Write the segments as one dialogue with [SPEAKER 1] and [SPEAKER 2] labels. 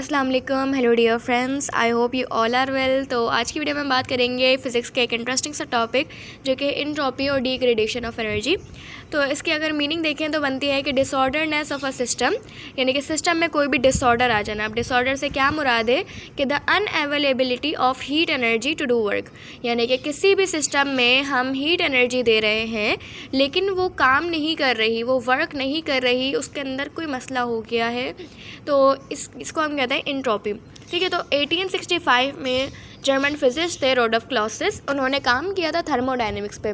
[SPEAKER 1] अस्सलाम वालेकुम, hello dear friends, I hope you all are well. तो आज की वीडियो में बात करेंगे फ़िज़िक्स के एक इंटरेस्टिंग सा टॉपिक जो कि एंट्रोपी और डिग्रेडेशन ऑफ एनर्जी। तो इसकी अगर मीनिंग देखें तो बनती है कि डिसऑर्डरनेस ऑफ अ सिस्टम, यानी कि सिस्टम में कोई भी डिसऑर्डर आ जाना। अब डिसऑर्डर से क्या मुराद है कि the unavailability of heat energy to do work, यानी कि किसी भी सिस्टम में हम हीट एनर्जी दे रहे हैं लेकिन वो काम नहीं कर रही, वो वर्क नहीं कर रही, उसके अंदर कोई मसला हो गया है, तो इसको हम कहते हैं एंट्रोपी। ठीक है, तो 1865 में जर्मन फिजिस्ट थे रोडोल्फ क्लॉसिस, उन्होंने काम किया था थर्मोडायनेमिक्स पे।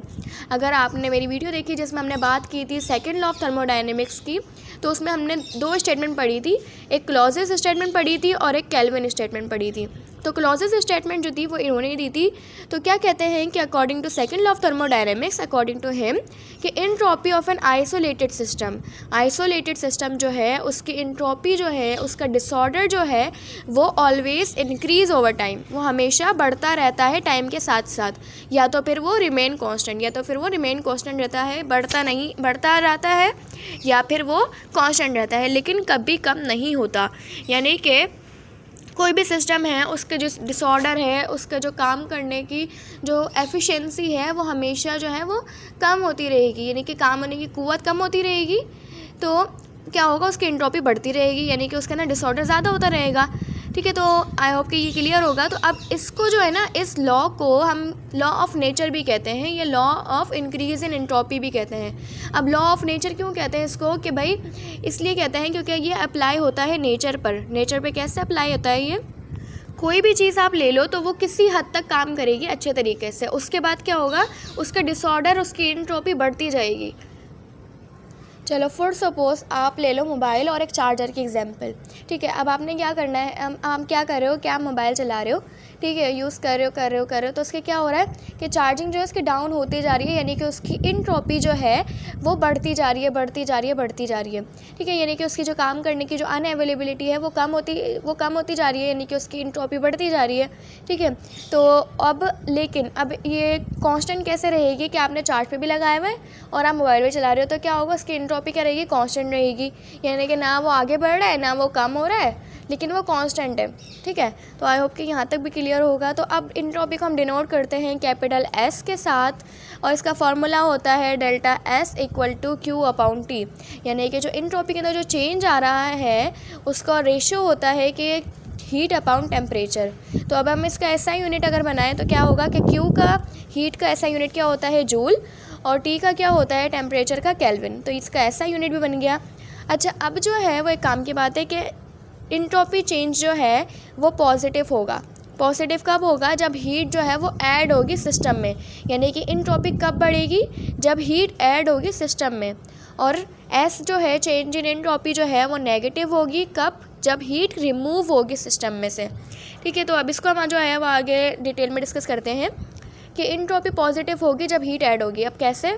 [SPEAKER 1] अगर आपने मेरी वीडियो देखी जिसमें हमने बात की थी सेकंड लॉ ऑफ थर्मोडायनेमिक्स की, तो उसमें हमने दो स्टेटमेंट पढ़ी थी, एक क्लॉसिस स्टेटमेंट पढ़ी थी और एक केल्विन स्टेटमेंट पढ़ी थी। तो क्लॉसिस स्टेटमेंट जो थी वो इन्होंने दी थी। तो क्या कहते हैं कि according to second law of thermodynamics, according to him, कि entropy of an isolated system जो है उसकी एंट्रोपी जो है, उसका डिसऑर्डर जो है वो ऑलवेज इंक्रीज़ ओवर टाइम, वो हमेशा बढ़ता रहता है टाइम के साथ साथ, या तो फिर वो रिमेन कांस्टेंट रहता है, बढ़ता रहता है, या फिर वो कांस्टेंट रहता है, लेकिन कभी कम नहीं होता। यानी कि कोई भी सिस्टम है उसके जो डिसऑर्डर है, उसका जो काम करने की जो एफिशिएंसी है वो हमेशा जो है वो कम होती रहेगी, यानी कि काम होने की कुव्वत कम होती रहेगी। तो क्या होगा, उसकी एंट्रोपी बढ़ती रहेगी, यानी कि उसका ना डिसऑर्डर ज़्यादा होता रहेगा। ठीक है, तो आई होप कि ये क्लियर होगा। तो अब इसको जो है ना, इस लॉ को हम लॉ ऑफ नेचर भी कहते हैं, या law of increase in entropy भी कहते हैं। अब लॉ ऑफ नेचर क्यों कहते हैं इसको, कि भाई इसलिए कहते हैं क्योंकि ये अप्लाई होता है नेचर पर कैसे अप्लाई होता है ये, कोई भी चीज़ आप ले लो तो वो किसी हद तक काम करेगी अच्छे तरीके से, उसके बाद क्या होगा, उसका डिसऑर्डर, उसकी एंट्रोपी बढ़ती जाएगी। चलो फॉर सपोज़ आप ले लो मोबाइल और एक चार्जर की एग्जांपल। ठीक है, अब आपने क्या करना है, आप क्या कर रहे हो कि आप मोबाइल चला रहे हो, ठीक है, यूज़ कर रहे हो, तो उसके क्या हो रहा है कि चार्जिंग जो है उसकी डाउन होती जा रही है, यानी कि उसकी एंट्रोपी जो है वो बढ़ती जा रही है। ठीक है, यानी कि उसकी जो काम करने की जो अनअवेलेबिलिटी है वो कम होती जा रही है, यानी कि उसकी एंट्रोपी बढ़ती जा रही है। ठीक है, तो लेकिन अब ये कांस्टेंट कैसे रहेगी कि आपने चार्ज पे भी लगाया हुआ है और आप मोबाइल भी चला रहे हो, तो क्या होगा, उसकी एंट्रोपी क्या रहेगी, कांस्टेंट रहेगी, यानी कि ना वो आगे बढ़ रहा है ना वो कम हो रहा है, लेकिन वो कांस्टेंट है। ठीक है, तो आई होप कि यहाँ तक भी क्लियर होगा। तो अब एंट्रोपी को हम डिनोट करते हैं कैपिटल एस के साथ, और इसका फार्मूला होता है delta S equal to Q upon T, यानी कि जो एंट्रोपी के अंदर जो चेंज आ रहा है उसका रेशियो होता है कि हीट अपॉन टेम्परेचर। तो अब हम इसका एसआई यूनिट अगर बनाएं तो क्या होगा कि क्यू का हीट का एसआई यूनिट क्या होता है, जूल, और टी का क्या होता है, टेम्परेचर का केल्विन। तो इसका एसआई यूनिट भी बन गया। अच्छा, अब जो है वो एक काम की बात है कि एंट्रोपी चेंज जो है वो पॉजिटिव होगा। पॉजिटिव कब होगा, जब हीट जो है वो ऐड होगी सिस्टम में, यानी कि एंट्रोपी कब बढ़ेगी, जब हीट ऐड होगी सिस्टम में। और एस जो है, चेंज इन एंट्रोपी जो है वो नेगेटिव होगी, कब, जब हीट रिमूव होगी सिस्टम में से। ठीक है, तो अब इसको हम जो है वो आगे डिटेल में डिस्कस करते हैं कि एंट्रोपी पॉजिटिव होगी जब हीट ऐड होगी। अब कैसे,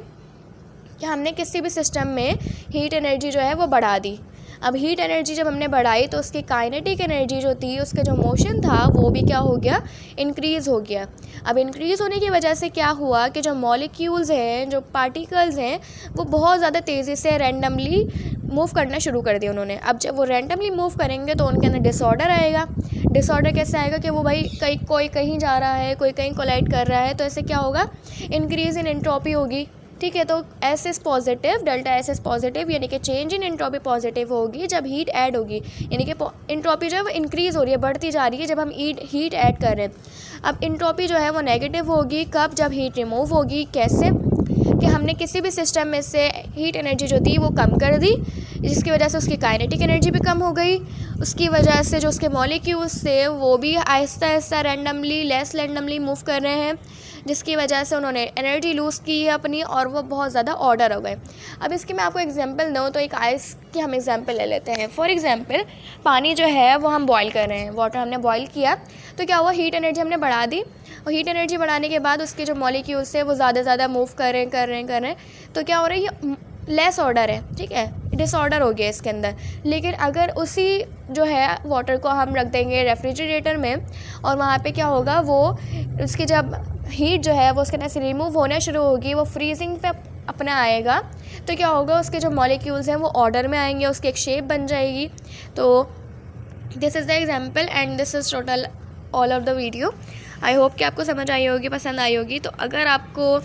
[SPEAKER 1] कि हमने किसी भी सिस्टम में हीट एनर्जी जो है वो बढ़ा दी। अब हीट एनर्जी जब हमने बढ़ाई तो उसकी काइनेटिक एनर्जी जो थी, उसका जो मोशन था वो भी क्या हो गया, इंक्रीज़ हो गया। अब इंक्रीज़ होने की वजह से क्या हुआ कि जो मॉलिक्यूल्स हैं, जो पार्टिकल्स हैं, वो बहुत ज़्यादा तेज़ी से रैंडमली मूव करना शुरू कर दिया उन्होंने। अब जब वो रैंडमली मूव करेंगे तो उनके अंदर डिसऑर्डर आएगा। डिसऑर्डर कैसे आएगा कि वो भाई कोई कहीं जा रहा है, कोई कहीं कोलाइड कर रहा है, तो ऐसे क्या होगा, इंक्रीज़ इन एंट्रोपी होगी। ठीक है, तो S is positive, delta S is positive, यानी कि चेंज इन एंट्रोपी पॉजिटिव होगी जब हीट ऐड होगी, यानी कि एंट्रोपी जो है वो इंक्रीज़ हो रही है, बढ़ती जा रही है जब हम हीट ऐड कर रहे हैं। अब एंट्रोपी जो है वो नेगेटिव होगी कब, जब हीट रिमूव होगी। कैसे, कि हमने किसी भी सिस्टम में से हीट एनर्जी जो थी वो कम कर दी, जिसकी वजह से उसकी काइनेटिक एनर्जी भी कम हो गई, उसकी वजह से जो उसके मॉलिक्यूल्स थे वो भी Aahista Aahista less randomly move कर रहे हैं, जिसकी वजह से उन्होंने एनर्जी लूज़ की है अपनी, और वो बहुत ज़्यादा ऑर्डर हो गए। अब इसकी मैं आपको एग्जांपल दूँ तो एक आइस की हम एग्जांपल ले लेते हैं। फॉर एग्जांपल, पानी जो है वो हम बॉयल कर रहे हैं, वाटर हमने बॉयल किया, तो क्या हुआ, हीट एनर्जी हमने बढ़ा दी, और हीट एनर्जी बढ़ाने के बाद उसके जो मॉलिक्यूल्स है वो ज़्यादा मूव कर रहे हैं, तो क्या हो रहा है, ये लेस ऑर्डर है। ठीक है, डिसऑर्डर हो गया इसके अंदर। लेकिन अगर उसी जो है वाटर को हम रख देंगे रेफ्रिजरेटर में, और वहाँ पे क्या होगा, वो उसकी जब हीट जो है वो उसके अंदर से रिमूव होना शुरू होगी, वो फ्रीजिंग पे अपना आएगा, तो क्या होगा, उसके जो मॉलिक्यूल्स हैं वो ऑर्डर में आएंगे, उसकी एक शेप बन जाएगी। तो this is the example and this is total all of the video. I hope कि आपको समझ आई होगी, पसंद आई होगी। तो अगर आपको